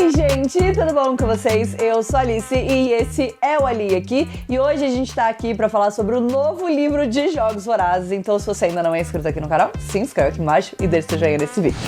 Oi gente, tudo bom com vocês? Eu sou a Alice e esse é o Ali aqui. E hoje a gente tá aqui pra falar sobre o novo livro de Jogos Vorazes. Então se você ainda não é inscrito aqui no canal, se inscreve aqui embaixo e deixa seu joinha nesse vídeo.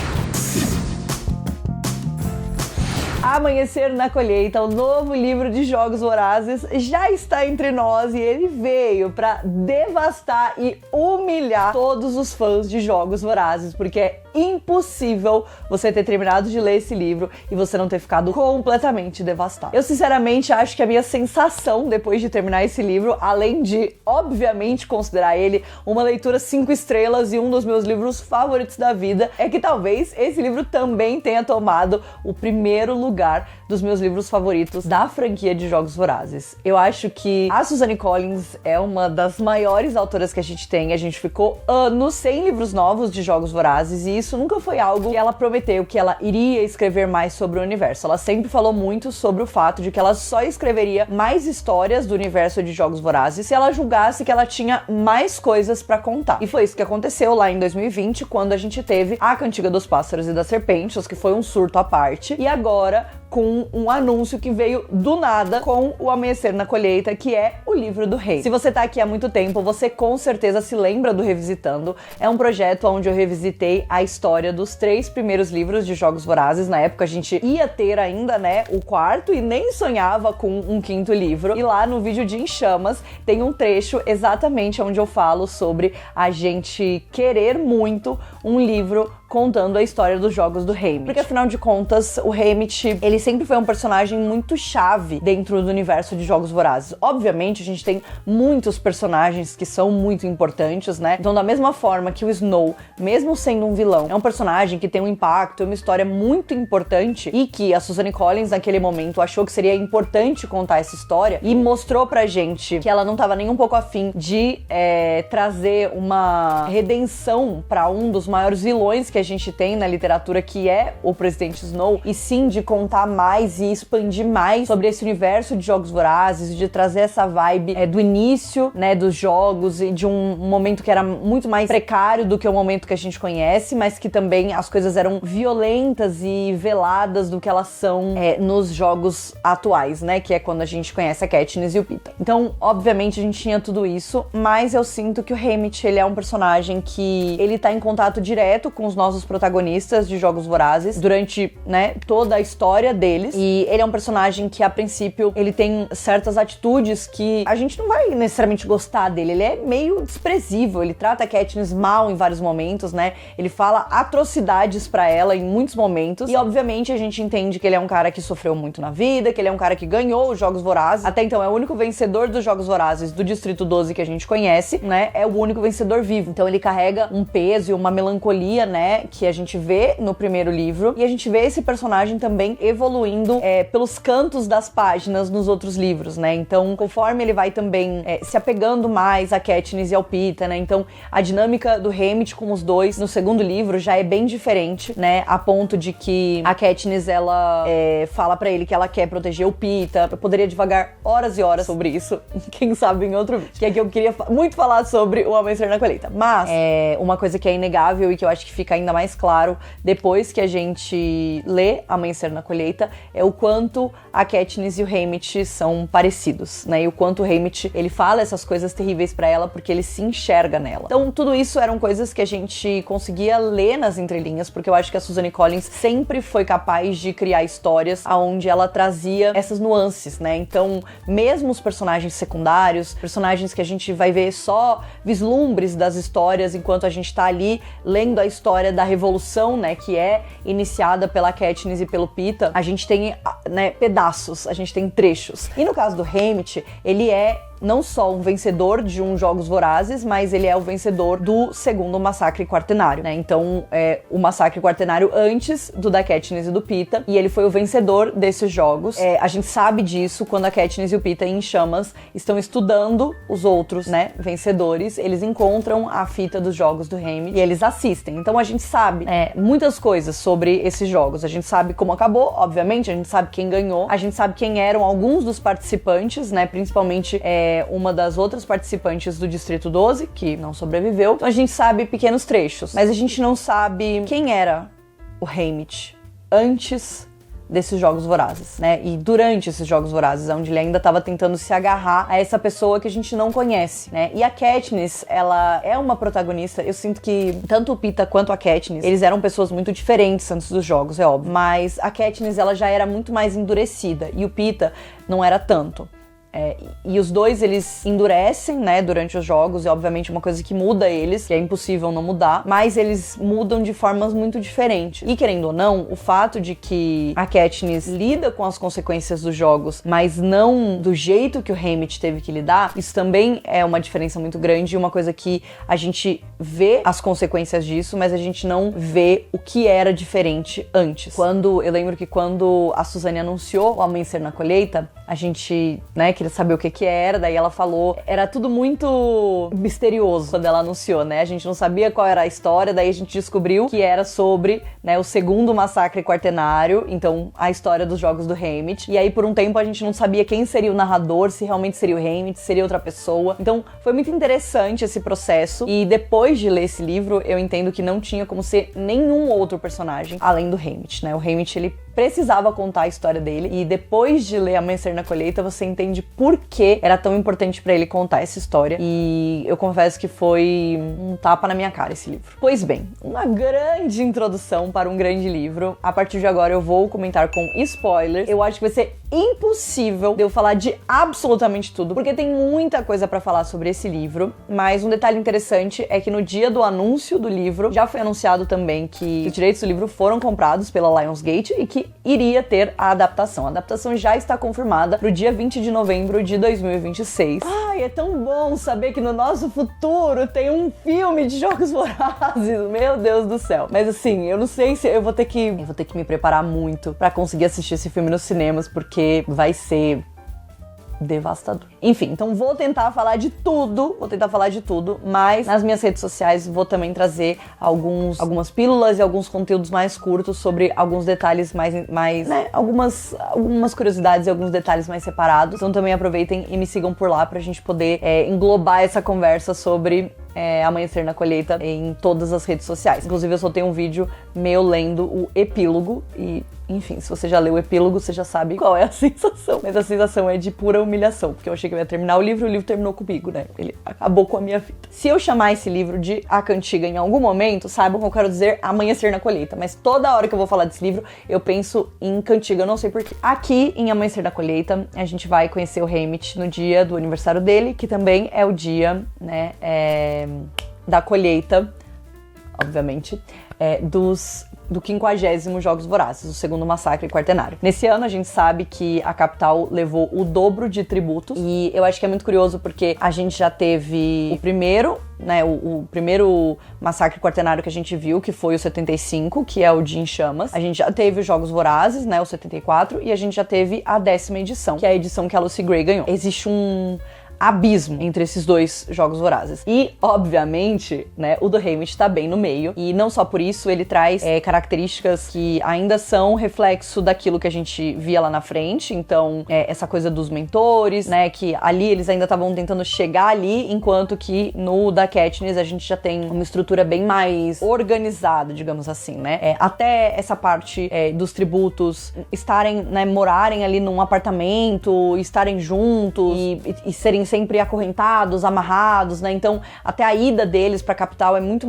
Amanhecer na Colheita, o novo livro de Jogos Vorazes, já está entre nós e ele veio para devastar e humilhar todos os fãs de Jogos Vorazes, porque é impossível você ter terminado de ler esse livro e você não ter ficado completamente devastado. Eu sinceramente acho que a minha sensação depois de terminar esse livro, além de obviamente considerar ele uma leitura 5 estrelas e um dos meus livros favoritos da vida, é que talvez esse livro também tenha tomado o primeiro lugar dos meus livros favoritos da franquia de Jogos Vorazes. Eu acho que a Suzanne Collins é uma das maiores autoras que a gente tem. A gente ficou anos sem livros novos de Jogos Vorazes e isso nunca foi algo que ela prometeu que ela iria escrever mais sobre o universo. Ela sempre falou muito sobre o fato de que ela só escreveria mais histórias do universo de Jogos Vorazes se ela julgasse que ela tinha mais coisas pra contar. E foi isso que aconteceu lá em 2020, quando a gente teve A Cantiga dos Pássaros e das Serpentes, que foi um surto à parte, e agora com um anúncio que veio do nada com o Amanhecer na Colheita, que é o livro do rei. Se você tá aqui há muito tempo, você com certeza se lembra do Revisitando. É um projeto onde eu revisitei a história dos 3 primeiros livros de Jogos Vorazes. Na época a gente ia ter ainda, né, o 4º e nem sonhava com um 5º livro. E lá no vídeo de Em Chamas tem um trecho exatamente onde eu falo sobre a gente querer muito um livro contando a história dos jogos do Haymitch. Porque afinal de contas, o Haymitch, ele sempre foi um personagem muito chave dentro do universo de Jogos Vorazes. Obviamente, a gente tem muitos personagens que são muito importantes, né? Então, da mesma forma que o Snow, mesmo sendo um vilão, é um personagem que tem um impacto, uma história muito importante e que a Suzanne Collins, naquele momento, achou que seria importante contar essa história e mostrou pra gente que ela não tava nem um pouco afim de trazer uma redenção pra um dos maiores vilões que a gente tem na literatura, que é o Presidente Snow, e sim de contar mais e expandir mais sobre esse universo de Jogos Vorazes, de trazer essa vibe do início, né, dos jogos e de um momento que era muito mais precário do que o momento que a gente conhece, mas que também as coisas eram violentas e veladas do que elas são nos jogos atuais, né, que é quando a gente conhece a Katniss e o Pita. Então, obviamente, a gente tinha tudo isso, mas eu sinto que o Haymitch, ele é um personagem que ele tá em contato direto com os nossos protagonistas de Jogos Vorazes durante, né, toda a história deles, e ele é um personagem que a princípio ele tem certas atitudes que a gente não vai necessariamente gostar dele. Ele é meio desprezível, ele trata a Katniss mal em vários momentos, né, ele fala atrocidades pra ela em muitos momentos, e obviamente a gente entende que ele é um cara que sofreu muito na vida, que ele é um cara que ganhou os Jogos Vorazes, até então é o único vencedor dos Jogos Vorazes do Distrito 12 que a gente conhece, né, é o único vencedor vivo, então ele carrega um peso e uma melancolia, né, que a gente vê no primeiro livro, e a gente vê esse personagem também evoluindo pelos cantos das páginas nos outros livros, né? Então, conforme ele vai também se apegando mais a Katniss e ao Pita, né? Então, a dinâmica do Haymitch com os dois no segundo livro já é bem diferente, né? A ponto de que a Katniss, ela fala pra ele que ela quer proteger o Pita. Eu poderia divagar horas e horas sobre isso, quem sabe em outro vídeo, que é que eu queria muito falar sobre o Amanhecer na Colheita. Mas, uma coisa que é inegável e que eu acho que fica ainda mais claro depois que a gente lê Amanhecer na Colheita é o quanto a Katniss e o Haymitch são parecidos, né? E o quanto o Haymitch, ele fala essas coisas terríveis pra ela porque ele se enxerga nela. Então, tudo isso eram coisas que a gente conseguia ler nas entrelinhas, porque eu acho que a Suzanne Collins sempre foi capaz de criar histórias onde ela trazia essas nuances, né? Então, mesmo os personagens secundários, personagens que a gente vai ver só vislumbres das histórias enquanto a gente tá ali lendo a história da Revolução, né, que é iniciada pela Katniss e pelo Pita, a gente tem, né, pedaços, a gente tem trechos. E no caso do Haymitch, ele é não só um vencedor de um Jogos Vorazes, mas ele é o vencedor do segundo Massacre Quaternário, né? Então, o Massacre Quaternário antes do da Katniss e do Pita, e ele foi o vencedor desses jogos. A gente sabe disso quando a Katniss e o Pita em Chamas estão estudando os outros, né, vencedores. Eles encontram a fita dos jogos do Haymitch e eles assistem. Então, a gente sabe muitas coisas sobre esses jogos. A gente sabe como acabou, obviamente, a gente sabe quem ganhou, a gente sabe quem eram alguns dos participantes, né, principalmente uma das outras participantes do Distrito 12, que não sobreviveu. Então a gente sabe pequenos trechos, mas a gente não sabe quem era o Haymitch antes desses Jogos Vorazes, né? E durante esses Jogos Vorazes, onde ele ainda estava tentando se agarrar a essa pessoa que a gente não conhece, né? E a Katniss, ela é uma protagonista, eu sinto que tanto o Peeta quanto a Katniss, eles eram pessoas muito diferentes antes dos jogos, é óbvio, mas a Katniss, ela já era muito mais endurecida, e o Peeta não era tanto. E os dois, eles endurecem, né, durante os jogos, e obviamente uma coisa que muda eles, que é impossível não mudar, mas eles mudam de formas muito diferentes. E querendo ou não, o fato de que a Katniss lida com as consequências dos jogos, mas não do jeito que o Haymitch teve que lidar, isso também é uma diferença muito grande, e uma coisa que a gente vê as consequências disso, mas a gente não vê o que era diferente antes. Eu lembro que quando a Suzane anunciou o Amanhecer na Colheita, a gente, né, queria saber o que era, daí ela falou, era tudo muito misterioso quando ela anunciou, né, a gente não sabia qual era a história, daí a gente descobriu que era sobre, né, o segundo massacre quartenário, então a história dos jogos do Haymitch, e aí por um tempo a gente não sabia quem seria o narrador, se realmente seria o Haymitch, se seria outra pessoa, então foi muito interessante esse processo, e depois de ler esse livro, eu entendo que não tinha como ser nenhum outro personagem além do Haymitch, né, o Haymitch, ele precisava contar a história dele, e depois de ler Amanhecer na Colheita, você entende por que era tão importante pra ele contar essa história, e eu confesso que foi um tapa na minha cara esse livro. Pois bem, uma grande introdução para um grande livro. A partir de agora eu vou comentar com spoilers. Eu acho que vai ser impossível de eu falar de absolutamente tudo, porque tem muita coisa pra falar sobre esse livro, mas um detalhe interessante é que no dia do anúncio do livro, já foi anunciado também que os direitos do livro foram comprados pela Lionsgate e que iria ter a adaptação. A adaptação já está confirmada pro dia 20 de novembro de 2026. Ai, é tão bom saber que no nosso futuro tem um filme de Jogos Vorazes, meu Deus do céu. Mas assim, eu não sei se eu vou ter que me preparar muito pra conseguir assistir esse filme nos cinemas, porque vai ser devastador. Enfim, então vou tentar falar de tudo, mas nas minhas redes sociais vou também trazer algumas pílulas e alguns conteúdos mais curtos sobre alguns detalhes mais né, algumas curiosidades e alguns detalhes mais separados. Então também aproveitem e me sigam por lá pra gente poder englobar essa conversa sobre Amanhecer na Colheita em todas as redes sociais. Inclusive eu soltei um vídeo meu lendo o epílogo e, enfim, se você já leu o epílogo, você já sabe qual é a sensação. Mas a sensação é de pura humilhação, porque eu achei que eu ia terminar o livro terminou comigo, né? Ele acabou com a minha vida. Se eu chamar esse livro de A Cantiga em algum momento, saibam que eu quero dizer Amanhecer na Colheita, mas toda hora que eu vou falar desse livro, eu penso em Cantiga, eu não sei porquê. Aqui, em Amanhecer na Colheita, a gente vai conhecer o Haymitch no dia do aniversário dele, que também é o dia, né, da colheita, obviamente, do 50º Jogos Vorazes, o segundo massacre quartenário. Nesse ano, a gente sabe que a capital levou o dobro de tributos, e eu acho que é muito curioso porque a gente já teve o primeiro, né, o primeiro massacre quartenário que a gente viu, que foi o 75, que é o de Em Chamas. A gente já teve os Jogos Vorazes, né, o 74, e a gente já teve a 10ª edição, que é a edição que a Lucy Gray ganhou. Existe um abismo entre esses dois Jogos Vorazes. E, obviamente, né, o do Haymitch tá bem no meio, e não só por isso, ele traz características que ainda são reflexo daquilo que a gente via lá na frente, então, essa coisa dos mentores, né, que ali eles ainda estavam tentando chegar ali, enquanto que no da Katniss a gente já tem uma estrutura bem mais organizada, digamos assim, né, até essa parte dos tributos estarem, né, morarem ali num apartamento, estarem juntos e serem sempre acorrentados, amarrados, né? Então, até a ida deles pra capital é muito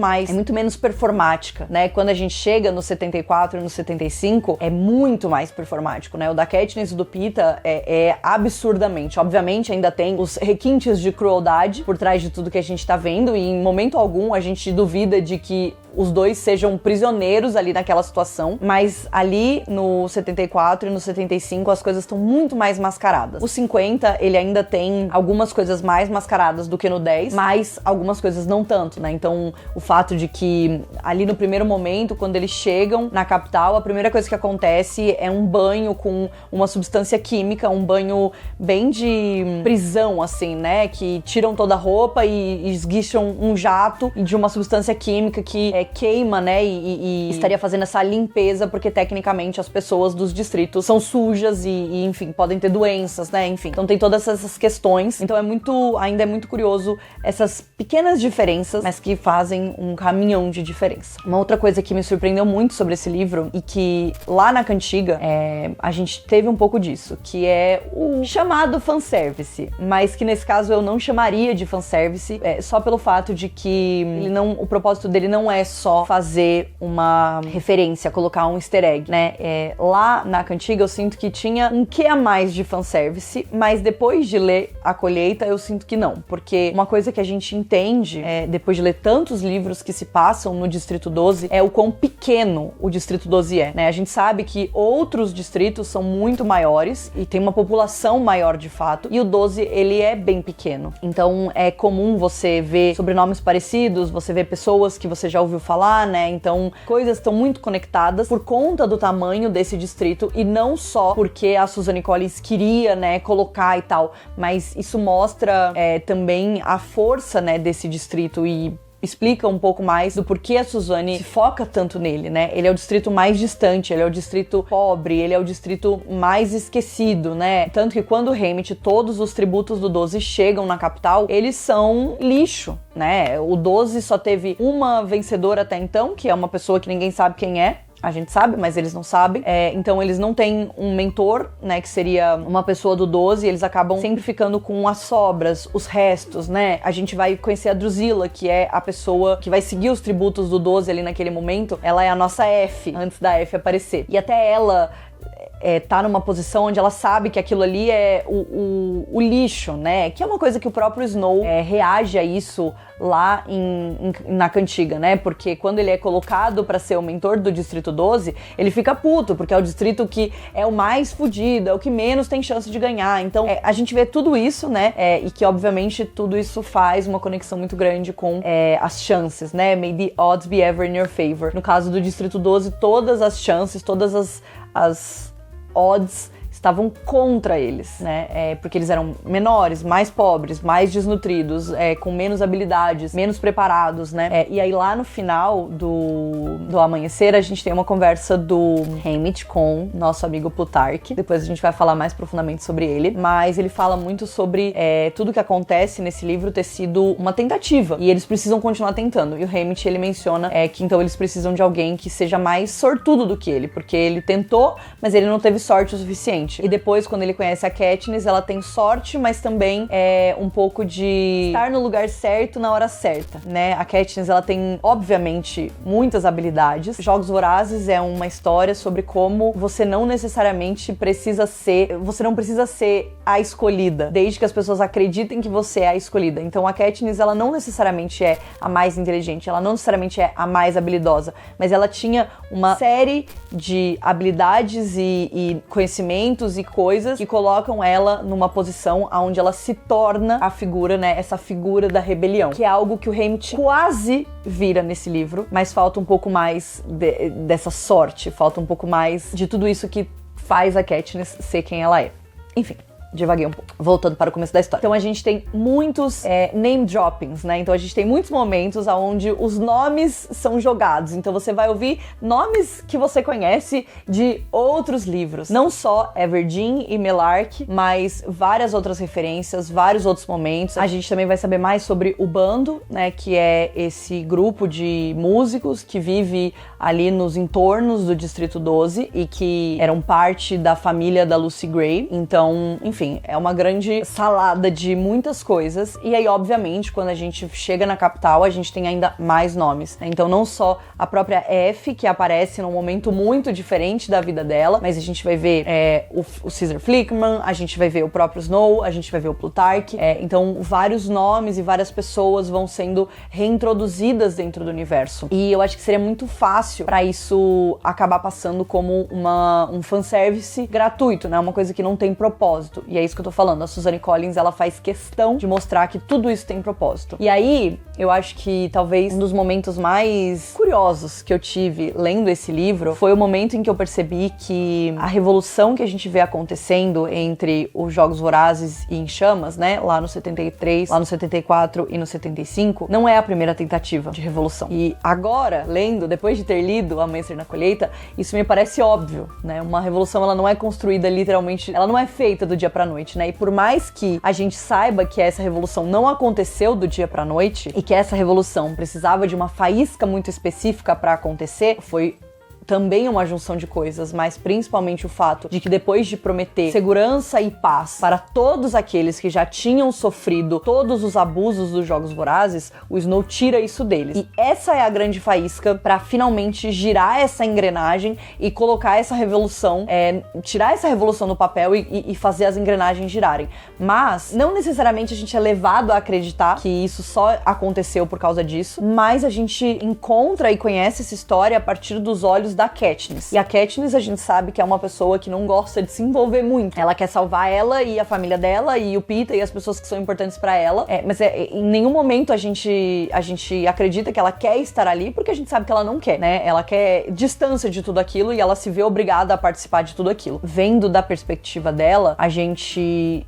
menos performática, né? Quando a gente chega no 74 e no 75, é muito mais performático, né? O da Katniss e do Peeta é absurdamente. Obviamente, ainda tem os requintes de crueldade por trás de tudo que a gente tá vendo, e em momento algum a gente duvida de que os dois sejam prisioneiros ali naquela situação, mas ali no 74 e no 75 as coisas estão muito mais mascaradas. O 50, ele ainda tem algumas coisas mais mascaradas do que no 10, mas algumas coisas não tanto, né? Então, o fato de que ali no primeiro momento, quando eles chegam na capital, a primeira coisa que acontece é um banho com uma substância química, um banho bem de prisão, assim, né? Que tiram toda a roupa e esguicham um jato de uma substância química que queima, né, e estaria fazendo essa limpeza, porque tecnicamente as pessoas dos distritos são sujas e enfim, podem ter doenças, né, enfim. Então tem todas essas questões. Então Então ainda é muito curioso essas pequenas diferenças, mas que fazem um caminhão de diferença. Uma outra coisa que me surpreendeu muito sobre esse livro, e que lá na Cantiga a gente teve um pouco disso, que é o chamado fanservice, mas que nesse caso eu não chamaria de fanservice, só pelo fato de que o propósito dele não é só fazer uma referência, colocar um easter egg, né? Lá na Cantiga eu sinto que tinha um quê a mais de fanservice, mas depois de ler A Colheita eu sinto que não, porque uma coisa que a gente entende depois de ler tantos livros que se passam no Distrito 12 é o quão pequeno o Distrito 12 é, né? A gente sabe que outros distritos são muito maiores e tem uma população maior de fato, e o 12 ele é bem pequeno. Então é comum você ver sobrenomes parecidos, você vê pessoas que você já ouviu falar, né? Então coisas estão muito conectadas por conta do tamanho desse distrito, e não só porque a Suzanne Collins queria, né, colocar e tal, mas isso mostra também a força, né, desse distrito, e explica um pouco mais do porquê a Suzanne se foca tanto nele, né? Ele é o distrito mais distante, ele é o distrito pobre, ele é o distrito mais esquecido, né? Tanto que quando Hammett, todos os tributos do 12 chegam na capital, eles são lixo, né? O 12 só teve uma vencedora até então, que é uma pessoa que ninguém sabe quem é. A gente sabe, mas eles não sabem. Então eles não têm um mentor, né, que seria uma pessoa do 12, eles acabam sempre ficando com as sobras, os restos, né? A gente vai conhecer a Drusilla, que é a pessoa que vai seguir os tributos do 12 ali naquele momento. Ela é a nossa F, antes da F aparecer. E até ela tá numa posição onde ela sabe que aquilo ali é o lixo, né? Que é uma coisa que o próprio Snow reage a isso lá na Cantiga, né? Porque quando ele é colocado pra ser o mentor do Distrito 12, ele fica puto, porque é o distrito que é o mais fudido, é o que menos tem chance de ganhar. Então, a gente vê tudo isso, né? E que, obviamente, tudo isso faz uma conexão muito grande com as chances, né? May the odds be ever in your favor. No caso do Distrito 12, todas as chances, todas as odds estavam contra eles, né? Porque eles eram menores, mais pobres, mais desnutridos, com menos habilidades, menos preparados, né? E aí lá no final do Amanhecer a gente tem uma conversa do Hammett com nosso amigo Plutarque. Depois a gente vai falar mais profundamente sobre ele, mas ele fala muito sobre tudo que acontece nesse livro ter sido uma tentativa, e eles precisam continuar tentando. E o Hammett, ele menciona que então eles precisam de alguém que seja mais sortudo do que ele, porque ele tentou, mas ele não teve sorte o suficiente. E depois, quando ele conhece a Katniss, ela tem sorte, mas também um pouco de estar no lugar certo na hora certa, né? A Katniss, ela tem, obviamente, muitas habilidades. Jogos Vorazes é uma história sobre como você não necessariamente precisa ser a escolhida, desde que as pessoas acreditem que você é a escolhida. Então, a Katniss, ela não necessariamente é a mais inteligente, ela não necessariamente é a mais habilidosa, mas ela tinha uma série de habilidades e conhecimentos e coisas que colocam ela numa posição onde ela se torna a figura, né, essa figura da rebelião, que é algo que o Hammett quase vira nesse livro, mas falta um pouco mais dessa sorte, falta um pouco mais de tudo isso que faz a Katniss ser quem ela é. Enfim, divaguei um pouco. Voltando para o começo da história. Então a gente tem muitos name droppings, né? Então a gente tem muitos momentos onde os nomes são jogados. Então você vai ouvir nomes que você conhece de outros livros. Não só Everdeen e Melark, mas várias outras referências, vários outros momentos. A gente também vai saber mais sobre o Bando, né? Que é esse grupo de músicos que vive ali nos entornos do Distrito 12 e que eram parte da família da Lucy Gray. Então, enfim, é uma grande salada de muitas coisas. E aí, obviamente, quando a gente chega na capital, a gente tem ainda mais nomes. Então, não só a própria F, que aparece num momento muito diferente da vida dela, mas a gente vai ver o Caesar Flickman, a gente vai ver o próprio Snow, a gente vai ver o Plutarque. Então, vários nomes e várias pessoas vão sendo reintroduzidas dentro do universo. E eu acho que seria muito fácil pra isso acabar passando como um fanservice gratuito, né? Uma coisa que não tem propósito. E é isso que eu tô falando. A Suzanne Collins, ela faz questão de mostrar que tudo isso tem propósito. E aí, eu acho que talvez um dos momentos mais curiosos que eu tive lendo esse livro foi o momento em que eu percebi que a revolução que a gente vê acontecendo entre os Jogos Vorazes e Em Chamas, né, lá no 73, lá no 74 e no 75, não é a primeira tentativa de revolução. E agora, lendo, depois de ter lido Amanhecer na Colheita, isso me parece óbvio, né? Uma revolução, ela não é construída literalmente, ela não é feita do dia pra pra noite, né? E por mais que a gente saiba que essa revolução não aconteceu do dia pra noite e que essa revolução precisava de uma faísca muito específica pra acontecer, foi também uma junção de coisas, mas principalmente o fato de que depois de prometer segurança e paz para todos aqueles que já tinham sofrido todos os abusos dos Jogos Vorazes, o Snow tira isso deles. E essa é a grande faísca para finalmente girar essa engrenagem e colocar essa revolução, tirar essa revolução do papel e fazer as engrenagens girarem. Mas não necessariamente a gente é levado a acreditar que isso só aconteceu por causa disso, mas a gente encontra e conhece essa história a partir dos olhos da Katniss. E a Katniss, a gente sabe que é uma pessoa que não gosta de se envolver muito. Ela quer salvar ela e a família dela e o Peeta e as pessoas que são importantes pra ela. Mas em nenhum momento a gente acredita que ela quer estar ali, porque a gente sabe que ela não quer, né? Ela quer distância de tudo aquilo e ela se vê obrigada a participar de tudo aquilo. Vendo da perspectiva dela, a gente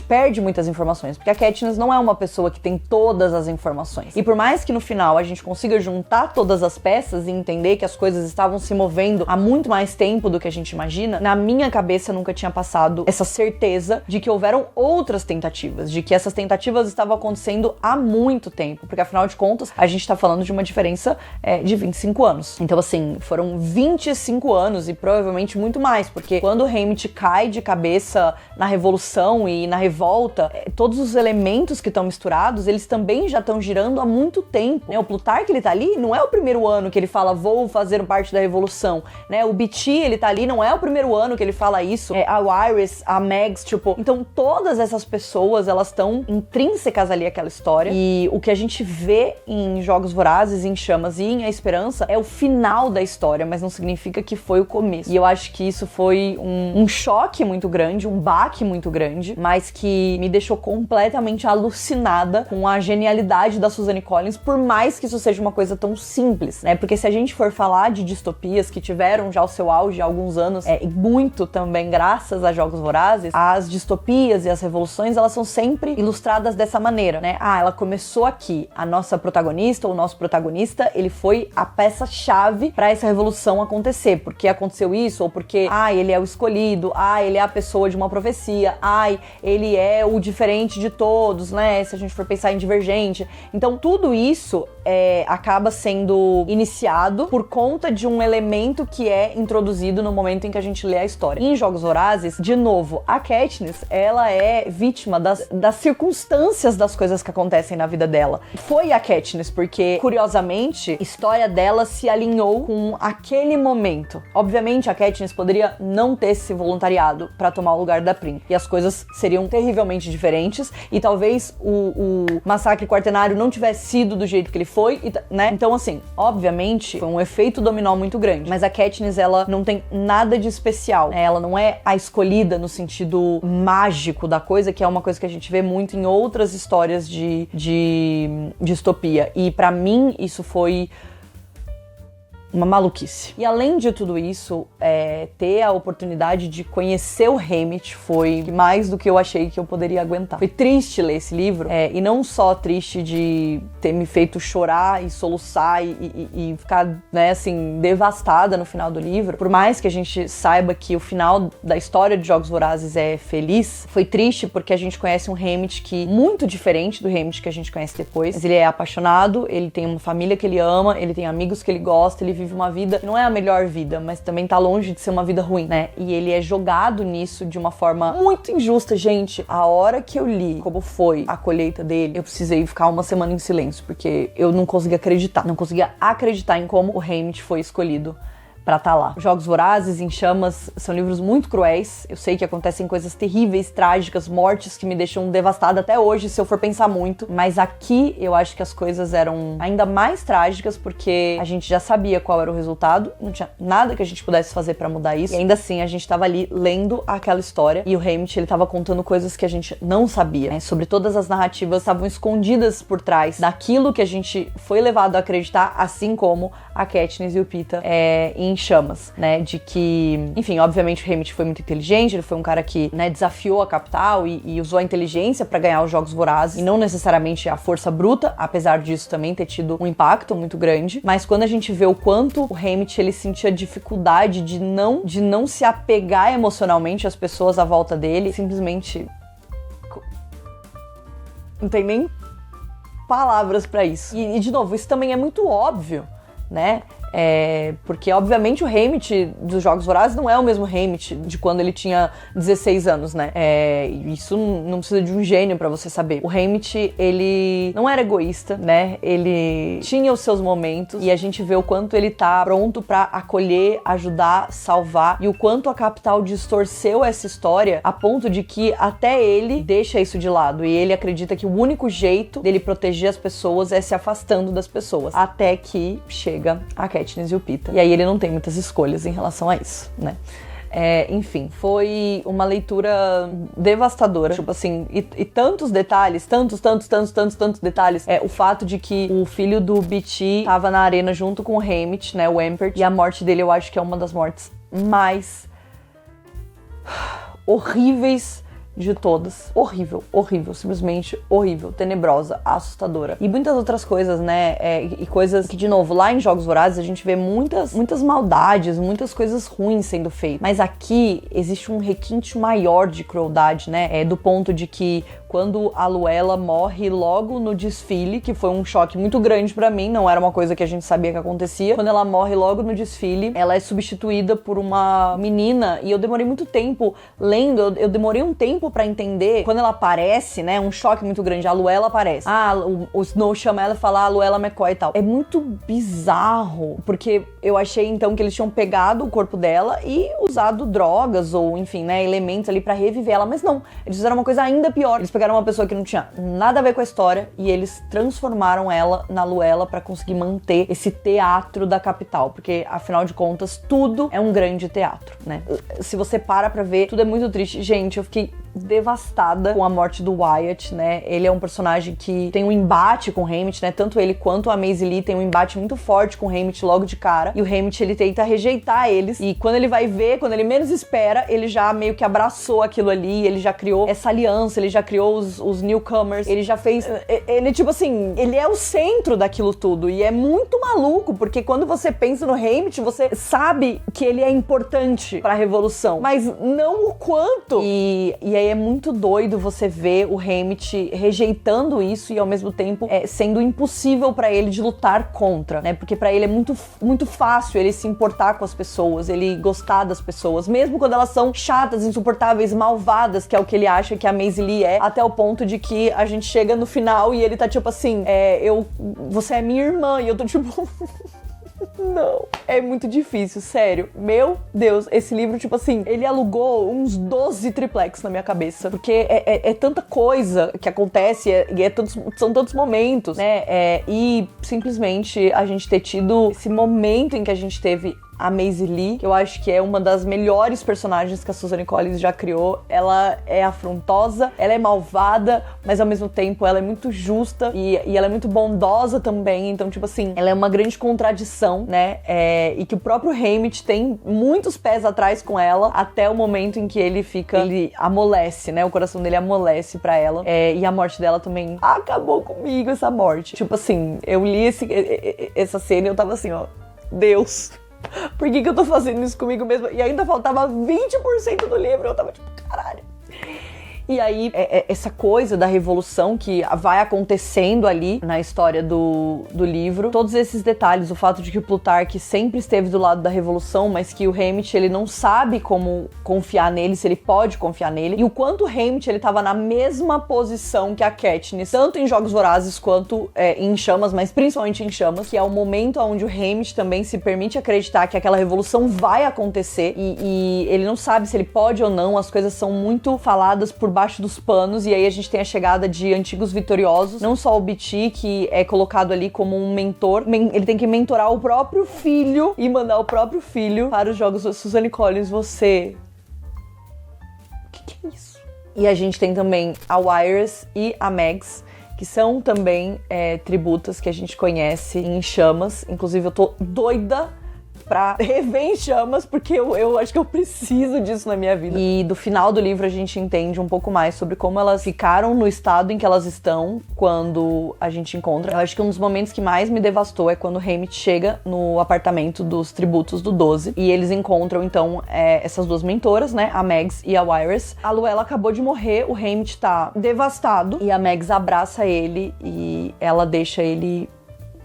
perde muitas informações, porque a Katniss não é uma pessoa que tem todas as informações. E por mais que no final a gente consiga juntar todas as peças e entender que as coisas estavam se movendo há muito mais tempo do que a gente imagina, na minha cabeça nunca tinha passado essa certeza de que houveram outras tentativas, de que essas tentativas estavam acontecendo há muito tempo, porque afinal de contas a gente tá falando de uma diferença de 25 anos. Então assim, foram 25 anos e provavelmente muito mais, porque quando o Haymitch cai de cabeça na Revolução e na revolta, todos os elementos que estão misturados, eles também já estão girando há muito tempo, né? O Plutarch, ele tá ali, não é o primeiro ano que ele fala, vou fazer parte da revolução, né? O Beetee, ele tá ali, não é o primeiro ano que ele fala isso, a Iris, a Mags, tipo, então todas essas pessoas, elas estão intrínsecas ali àquela história, e o que a gente vê em Jogos Vorazes, em Chamas e em A Esperança é o final da história, mas não significa que foi o começo. E eu acho que isso foi um choque muito grande, um baque muito grande, mas que me deixou completamente alucinada com a genialidade da Suzanne Collins, por mais que isso seja uma coisa tão simples, né? Porque se a gente for falar de distopias que tiveram já o seu auge há alguns anos, e muito também graças a Jogos Vorazes, as distopias e as revoluções, elas são sempre ilustradas dessa maneira, né? Ela começou aqui, a nossa protagonista ou o nosso protagonista, ele foi a peça-chave pra essa revolução acontecer, porque aconteceu isso, ou porque, ele é o escolhido, ele é a pessoa de uma profecia, ele é o diferente de todos, né? Se a gente for pensar em Divergente. Então, tudo isso acaba sendo iniciado por conta de um elemento que é introduzido no momento em que a gente lê a história. Em Jogos Vorazes, de novo, a Katniss, ela é vítima das circunstâncias das coisas que acontecem na vida dela. Foi a Katniss, porque, curiosamente, a história dela se alinhou com aquele momento. Obviamente, a Katniss poderia não ter se voluntariado pra tomar o lugar da Prim. E as coisas seriam terrivelmente diferentes, e talvez o massacre quaternário não tivesse sido do jeito que ele foi, né? Então, assim, obviamente, foi um efeito dominó muito grande, mas a Katniss, ela não tem nada de especial, né? Ela não é a escolhida no sentido mágico da coisa, que é uma coisa que a gente vê muito em outras histórias de distopia, e pra mim isso foi uma maluquice. E além de tudo isso, ter a oportunidade de conhecer o Haymitch foi mais do que eu achei que eu poderia aguentar. Foi triste ler esse livro, e não só triste de ter me feito chorar e soluçar e ficar, né, assim, devastada no final do livro. Por mais que a gente saiba que o final da história de Jogos Vorazes é feliz, foi triste porque a gente conhece um Haymitch que muito diferente do Haymitch que a gente conhece depois. Mas ele é apaixonado, ele tem uma família que ele ama, ele tem amigos que ele gosta, ele vive uma vida que não é a melhor vida, mas também tá longe de ser uma vida ruim, né? E ele é jogado nisso de uma forma muito injusta, gente. A hora que eu li como foi a colheita dele, eu precisei ficar uma semana em silêncio, porque eu não conseguia acreditar. Não conseguia acreditar em como o Haymitch foi escolhido pra estar lá. Jogos Vorazes, Em Chamas, são livros muito cruéis. Eu sei que acontecem coisas terríveis, trágicas, mortes que me deixam devastada até hoje, se eu for pensar muito. Mas aqui, eu acho que as coisas eram ainda mais trágicas, porque a gente já sabia qual era o resultado, não tinha nada que a gente pudesse fazer pra mudar isso. E ainda assim, a gente tava ali lendo aquela história, e o Haymitch, ele tava contando coisas que a gente não sabia, né? Sobre todas as narrativas estavam escondidas por trás daquilo que a gente foi levado a acreditar, assim como a Katniss e o Peeta em em Chamas, né? De que, enfim, obviamente o Haymitch foi muito inteligente, ele foi um cara que, né, desafiou a capital e usou a inteligência pra ganhar os Jogos Vorazes, e não necessariamente a força bruta, apesar disso também ter tido um impacto muito grande. Mas quando a gente vê o quanto o Haymitch, ele sentia dificuldade de não se apegar emocionalmente às pessoas à volta dele, simplesmente não tem nem palavras pra isso. E de novo, isso também é muito óbvio, né? Porque obviamente o Haymitch dos Jogos Vorazes não é o mesmo Haymitch de quando ele tinha 16 anos, né? Isso não precisa de um gênio pra você saber. O Haymitch, ele não era egoísta, né? Ele tinha os seus momentos e a gente vê o quanto ele tá pronto pra acolher, ajudar, salvar, e o quanto a capital distorceu essa história a ponto de que até ele deixa isso de lado e ele acredita que o único jeito dele proteger as pessoas é se afastando das pessoas, até que chega a Katniss e o Peeta. E aí ele não tem muitas escolhas em relação a isso, né? Enfim, foi uma leitura devastadora, tipo assim, e tantos detalhes, tantos detalhes. O fato de que o filho do BT tava na arena junto com o Haymitch, né, o Ampert, e a morte dele eu acho que é uma das mortes mais horríveis de todas. Horrível, simplesmente horrível, tenebrosa, assustadora. E muitas outras coisas, né? E coisas que, de novo, lá em Jogos Vorazes a gente vê muitas maldades, muitas coisas ruins sendo feitas. Mas aqui existe um requinte maior de crueldade, né? Do ponto de que quando a Luella morre logo no desfile, que foi um choque muito grande pra mim, não era uma coisa que a gente sabia que acontecia. Quando ela morre logo no desfile, ela é substituída por uma menina, e eu demorei muito tempo lendo, eu demorei um tempo pra entender. Quando ela aparece, né, um choque muito grande, a Luella aparece. O Snow chama ela e fala, Luella McCoy e tal. É muito bizarro, porque eu achei então que eles tinham pegado o corpo dela e usado drogas ou, enfim, né, elementos ali pra reviver ela, mas não, eles fizeram uma coisa ainda pior. Eles pegaram uma pessoa que não tinha nada a ver com a história e eles transformaram ela na Luella pra conseguir manter esse teatro da capital, porque afinal de contas tudo é um grande teatro, né? Se você para pra ver, tudo é muito triste. Gente, eu fiquei devastada com a morte do Wyatt, né? Ele é um personagem que tem um embate com o Haymitch, né? Tanto ele quanto a Maisie Lee tem um embate muito forte com o Haymitch logo de cara, e o Haymitch, ele tenta rejeitar eles, e quando ele vai ver, quando ele menos espera, ele já meio que abraçou aquilo ali, ele já criou essa aliança, ele já criou os newcomers, ele já fez... Ele, tipo assim, ele é o centro daquilo tudo, e é muito maluco, porque quando você pensa no Haymitch, você sabe que ele é importante pra revolução, mas não o quanto. E aí é muito doido você ver o Haymitch rejeitando isso e ao mesmo tempo sendo impossível pra ele de lutar contra, né? Porque pra ele é muito fácil ele se importar com as pessoas, ele gostar das pessoas, mesmo quando elas são chatas, insuportáveis, malvadas, que é o que ele acha que a Maisie Lee é, até o ponto de que a gente chega no final e ele tá tipo assim, você é minha irmã, e eu tô tipo... Não, é muito difícil, sério. Meu Deus, esse livro, tipo assim, ele alugou uns 12 triplex na minha cabeça, porque é tanta coisa que acontece, são tantos momentos, né? E simplesmente a gente ter tido esse momento em que a gente teve a Maisie Lee, que eu acho que é uma das melhores personagens que a Suzanne Collins já criou. Ela é afrontosa, ela é malvada, mas ao mesmo tempo ela é muito justa e ela é muito bondosa também. Então, tipo assim, ela é uma grande contradição, né? E que o próprio Haymitch tem muitos pés atrás com ela, até o momento em que ele amolece, né? O coração dele amolece pra ela. E a morte dela também acabou comigo, essa morte. Tipo assim, eu li essa cena e eu tava assim, ó, Deus... Por que eu tô fazendo isso comigo mesma? E ainda faltava 20% do livro. Eu tava tipo, caralho. E aí, essa coisa da revolução que vai acontecendo ali na história do livro, todos esses detalhes, o fato de que o Plutarch sempre esteve do lado da revolução, mas que o Haymitch, ele não sabe como confiar nele, se ele pode confiar nele, e o quanto o Haymitch, ele tava na mesma posição que a Katniss, tanto em Jogos Vorazes quanto em Chamas, mas principalmente em Chamas, que é o momento onde o Haymitch também se permite acreditar que aquela revolução vai acontecer, e ele não sabe se ele pode ou não, as coisas são muito faladas por baixo dos panos, e aí a gente tem a chegada de antigos vitoriosos, não só o BT, que é colocado ali como um mentor, ele tem que mentorar o próprio filho e mandar o próprio filho para os jogos. Suzanne Collins, você... O que é isso? E a gente tem também a Wiress e a Mags, que são também tributas que a gente conhece em Chamas. Inclusive eu tô doida pra rever Em Chamas, porque eu acho que eu preciso disso na minha vida. E do final do livro a gente entende um pouco mais sobre como elas ficaram no estado em que elas estão quando a gente encontra. Eu acho que um dos momentos que mais me devastou é quando o Haymitch chega no apartamento dos tributos do 12 e eles encontram, então, essas duas mentoras, né? A Mags e a Wiress. A Luella acabou de morrer, o Haymitch tá devastado e a Mags abraça ele e ela deixa ele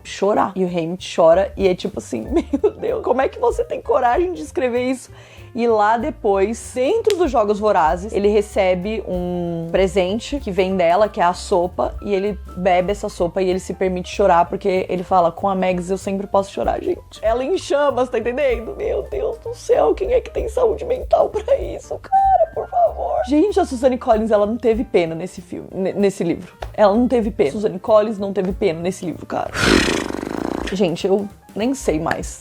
chorar. E o Haymitch chora e é tipo assim, meu Deus, como é que você tem coragem de escrever isso? E lá depois, dentro dos Jogos Vorazes, ele recebe um presente que vem dela, que é a sopa, e ele bebe essa sopa e ele se permite chorar, porque ele fala, com a Mags eu sempre posso chorar, gente. Ela em chamas, tá entendendo? Meu Deus do céu, quem é que tem saúde mental pra isso, cara? Por favor. Gente, a Suzanne Collins, ela não teve pena nesse filme, nesse livro. Ela não teve pena. Suzanne Collins não teve pena nesse livro, cara. Gente, eu nem sei mais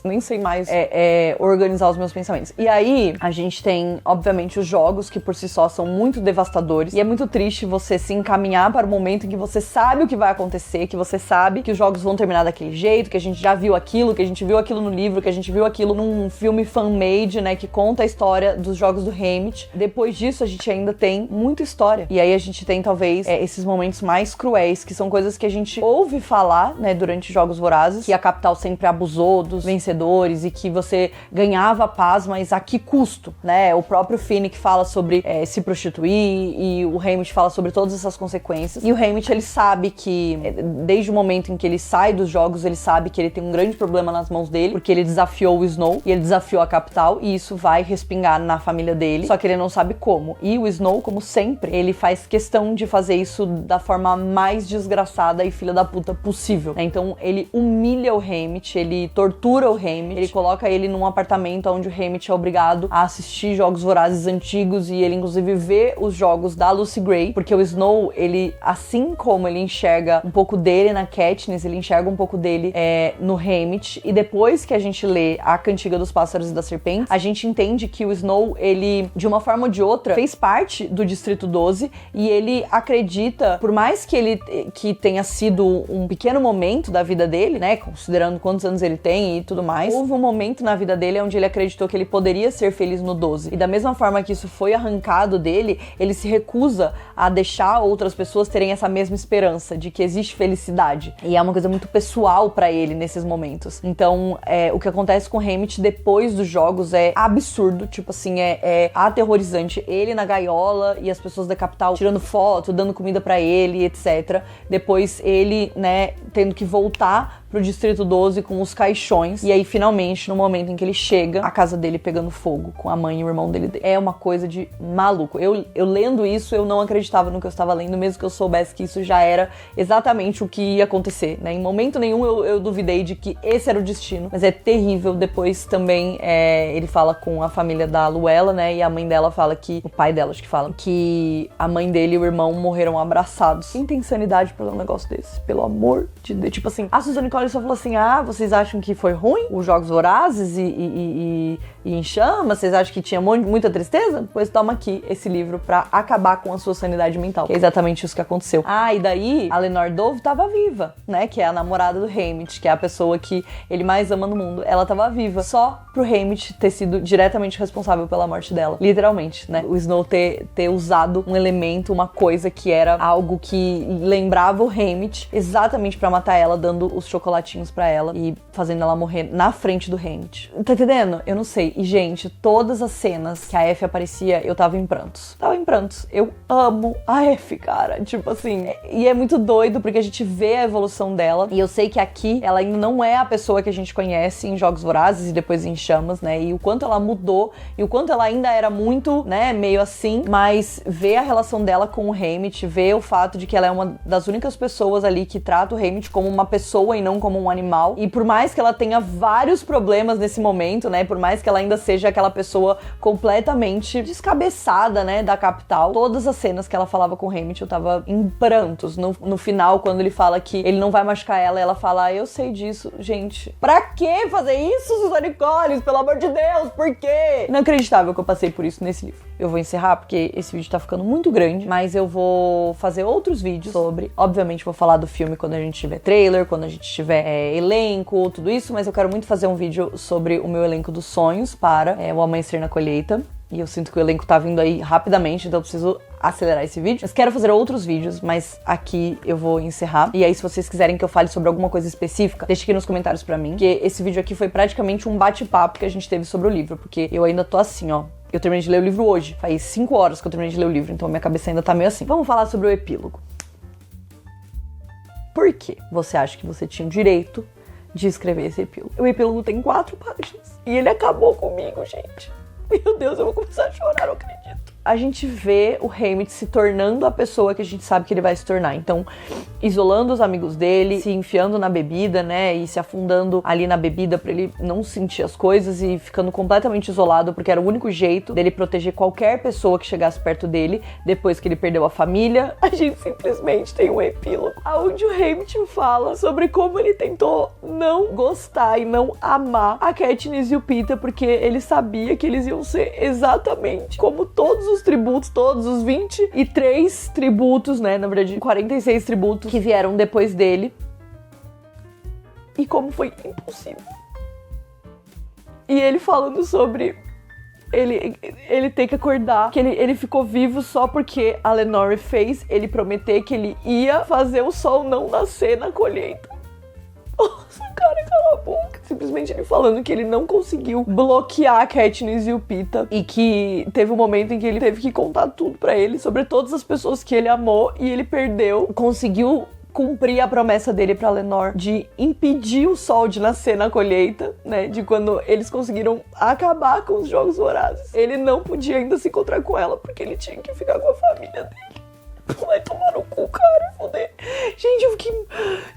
organizar os meus pensamentos. E aí, a gente tem, obviamente, os jogos que por si só são muito devastadores. E é muito triste você se encaminhar para o momento em que você sabe o que vai acontecer, que você sabe que os jogos vão terminar daquele jeito, que a gente já viu aquilo, que a gente viu aquilo no livro, que a gente viu aquilo num filme fan-made, né, que conta a história dos jogos do Haymitch. Depois disso, a gente ainda tem muita história. E aí a gente tem, talvez, esses momentos mais cruéis, que são coisas que a gente ouve falar, né, durante Jogos Vorazes, que a capital sempre abusou dos vencedores e que você ganhava paz, mas a que custo, né? O próprio Finnick fala sobre se prostituir e o Haymitch fala sobre todas essas consequências. E o Haymitch, ele sabe que, desde o momento em que ele sai dos jogos, ele sabe que ele tem um grande problema nas mãos dele, porque ele desafiou o Snow e ele desafiou a capital e isso vai respingar na família dele, só que ele não sabe como. E o Snow, como sempre, ele faz questão de fazer isso da forma mais desgraçada e filha da puta possível, né? Então ele humilha o Haymitch, ele tortura o Haymitch, ele coloca ele num apartamento onde o Haymitch é obrigado a assistir Jogos Vorazes antigos e ele inclusive vê os jogos da Lucy Gray, porque o Snow, ele, assim como ele enxerga um pouco dele na Katniss, ele enxerga um pouco dele no Haymitch, e depois que a gente lê A Cantiga dos Pássaros e das Serpentes, a gente entende que o Snow, ele, de uma forma ou de outra, fez parte do Distrito 12 e ele acredita, por mais que ele tenha sido um pequeno momento da vida dele, né, considerando quantos anos ele tem e tudo mais, houve um momento na vida dele onde ele acreditou que ele poderia ser feliz no 12. E da mesma forma que isso foi arrancado dele, ele se recusa a deixar outras pessoas terem essa mesma esperança de que existe felicidade. E é uma coisa muito pessoal pra ele nesses momentos. Então, o que acontece com o Haymitch depois dos jogos é absurdo, tipo assim, é aterrorizante. Ele na gaiola e as pessoas da capital tirando foto, dando comida pra ele, etc. Depois ele, né, tendo que voltar pro Distrito 12 com os caixões. E aí, finalmente, no momento em que ele chega, a casa dele pegando fogo, com a mãe e o irmão dele. É uma coisa de maluco. Eu lendo isso, eu não acreditava no que eu estava lendo, mesmo que eu soubesse que isso já era exatamente o que ia acontecer, né? Em momento nenhum eu duvidei de que esse era o destino. Mas é terrível. Depois também ele fala com a família da Luella, né? E a mãe dela fala que... O pai dela, acho que fala. Que a mãe dele e o irmão morreram abraçados. Quem tem sanidade pra ler um negócio desse? Pelo amor de Deus. Tipo assim, a Suzanne Collins só falou assim, vocês acham que foi ruim? Os Jogos Vorazes e Em Chamas? Vocês acham que tinha muita tristeza? Pois toma aqui esse livro pra acabar com a sua sanidade mental. Que é exatamente isso que aconteceu. E daí a Lenore Dove tava viva, né? Que é a namorada do Haymitch, que é a pessoa que ele mais ama no mundo. Ela tava viva. Só pro Haymitch ter sido diretamente responsável pela morte dela. Literalmente, né? O Snow ter usado um elemento, uma coisa que era algo que lembrava o Haymitch exatamente pra matar ela, dando os chocolatinhos pra ela e fazendo ela morrer na frente do Haymitch. Tá entendendo? Eu não sei. E, gente, todas as cenas que a F aparecia, eu tava em prantos. Eu amo a F, cara. Tipo assim, e é muito doido porque a gente vê a evolução dela. E eu sei que aqui ela ainda não é a pessoa que a gente conhece em Jogos Vorazes e depois em Chamas, né? E o quanto ela mudou e o quanto ela ainda era muito, né, meio assim. Mas ver a relação dela com o Haymitch, ver o fato de que ela é uma das únicas pessoas ali que trata o Haymitch como uma pessoa e não como um animal. E por mais que ela tenha vários problemas nesse momento, né? Por mais que ela ainda seja aquela pessoa completamente descabeçada, né? Da capital. Todas as cenas que ela falava com o Haymitch, eu tava em prantos. No final, quando ele fala que ele não vai machucar ela, ela fala, eu sei disso. Gente, pra que fazer isso, Suzanne Collins? Pelo amor de Deus, por quê? Inacreditável que eu passei por isso nesse livro. eu vou encerrar, porque esse vídeo tá ficando muito grande, mas eu vou fazer outros vídeos sobre, obviamente vou falar do filme quando a gente tiver trailer, quando a gente tiver elenco, tudo isso, mas eu quero muito fazer um vídeo sobre o meu elenco dos sonhos para O Amanhecer na Colheita. E eu sinto que o elenco tá vindo aí rapidamente, então eu preciso acelerar esse vídeo. Mas quero fazer outros vídeos, mas aqui eu vou encerrar. E aí, se vocês quiserem que eu fale sobre alguma coisa específica, deixe aqui nos comentários pra mim. Porque esse vídeo aqui foi praticamente um bate-papo que a gente teve sobre o livro. Porque eu ainda tô assim, ó. Eu terminei de ler o livro hoje. Faz 5 horas que eu terminei de ler o livro, então a minha cabeça ainda tá meio assim. Vamos falar sobre o epílogo. Por que você acha que você tinha o direito de escrever esse epílogo? O epílogo tem 4 páginas. E ele acabou comigo, gente. Meu Deus, eu vou começar a chorar, não acredito. A gente vê o Haymitch se tornando a pessoa que a gente sabe que ele vai se tornar. Então, isolando os amigos dele, se enfiando na bebida, né? E se afundando ali na bebida pra ele não sentir as coisas e ficando completamente isolado, porque era o único jeito dele proteger qualquer pessoa que chegasse perto dele depois que ele perdeu a família. A gente simplesmente tem um epílogo onde o Haymitch fala sobre como ele tentou não gostar e não amar a Katniss e o Peeta, porque ele sabia que eles iam ser exatamente como todos os tributos, todos os 23 tributos, né, na verdade 46 tributos que vieram depois dele, e como foi impossível. E ele falando sobre ele ter que acordar, que ele ficou vivo só porque a Lenore fez ele prometer que ele ia fazer o sol não nascer na colheita. Nossa, cara, cala a boca. Simplesmente ele falando que ele não conseguiu bloquear a Katniss e o Peeta, e que teve um momento em que ele teve que contar tudo pra ele sobre todas as pessoas que ele amou, e ele perdeu. Conseguiu cumprir a promessa dele pra Lenore de impedir o sol de nascer na colheita, né? De quando eles conseguiram acabar com os Jogos Vorazes. Ele não podia ainda se encontrar com ela, porque ele tinha que ficar com a família dele. Vai tomar no cu, cara, foder. Gente, eu fiquei...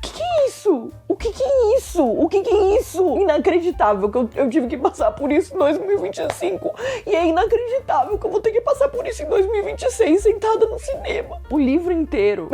Que é isso? O que é isso? O que é isso? Inacreditável que eu tive que passar por isso em 2025. E é inacreditável que eu vou ter que passar por isso em 2026 sentada no cinema. O livro inteiro,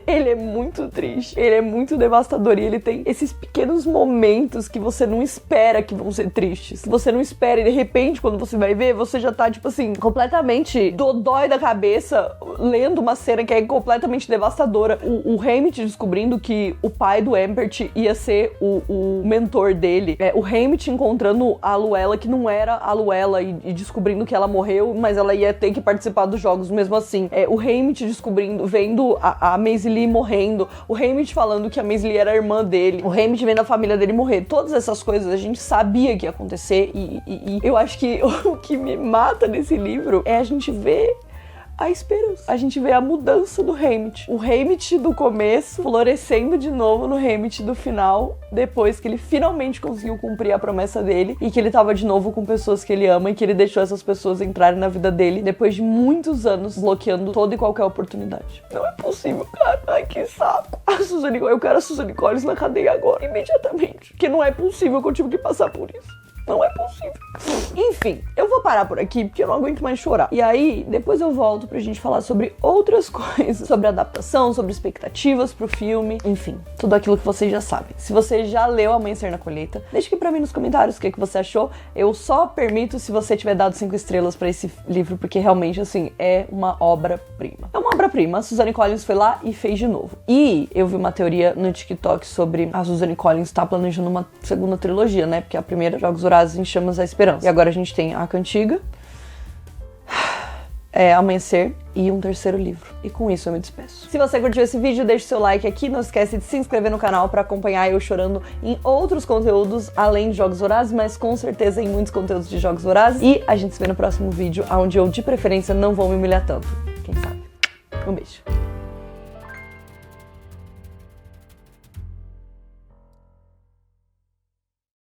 ele é muito triste. Ele é muito devastador. E ele tem esses pequenos momentos que você não espera que vão ser tristes. Que você não espera. E de repente, quando você vai ver, você já tá, tipo assim, completamente dodói da cabeça, lendo uma cena que é completamente devastadora. O Haymitch descobrindo que o pai do Ampert ia ser o mentor dele. O Haymitch encontrando a Luella, que não era a Luella, e descobrindo que ela morreu, mas ela ia ter que participar dos jogos mesmo assim. O Haymitch descobrindo, vendo a Maisie Lee morrendo. O Haymitch falando que a Maisie Lee era a irmã dele. O Haymitch vendo a família dele morrer. Todas essas coisas a gente sabia que ia acontecer, e eu acho que o que me mata nesse livro é a gente ver a esperança. A gente vê a mudança do Haymitch. O Haymitch do começo florescendo de novo no Haymitch do final, depois que ele finalmente conseguiu cumprir a promessa dele e que ele tava de novo com pessoas que ele ama, e que ele deixou essas pessoas entrarem na vida dele depois de muitos anos bloqueando toda e qualquer oportunidade. Não é possível, cara. Ai, que saco. Eu quero a Suzanne Collins na cadeia agora, imediatamente. Porque não é possível que eu tive que passar por isso. Não é possível. Enfim, eu vou parar por aqui porque eu não aguento mais chorar. E aí, depois eu volto pra gente falar sobre outras coisas. Sobre adaptação, sobre expectativas pro filme. Enfim, tudo aquilo que vocês já sabem. Se você já leu Amanhecer na Colheita, deixa aqui pra mim nos comentários o que você achou. Eu só permito se você tiver dado 5 estrelas pra esse livro, porque realmente, assim, é uma obra-prima. É uma obra-prima. A Suzanne Collins foi lá e fez de novo. E eu vi uma teoria no TikTok sobre a Suzanne Collins estar planejando uma segunda trilogia, né? Porque a primeira, Jogos Vorazes em Chamas da Esperança. E agora a gente tem a Cantiga, Amanhecer e um terceiro livro. E com isso eu me despeço. Se você curtiu esse vídeo, deixe seu like aqui. Não esquece de se inscrever no canal para acompanhar eu chorando em outros conteúdos além de Jogos Vorazes, mas com certeza em muitos conteúdos de Jogos Vorazes. E a gente se vê no próximo vídeo, onde eu, de preferência, não vou me humilhar tanto. Quem sabe? Um beijo.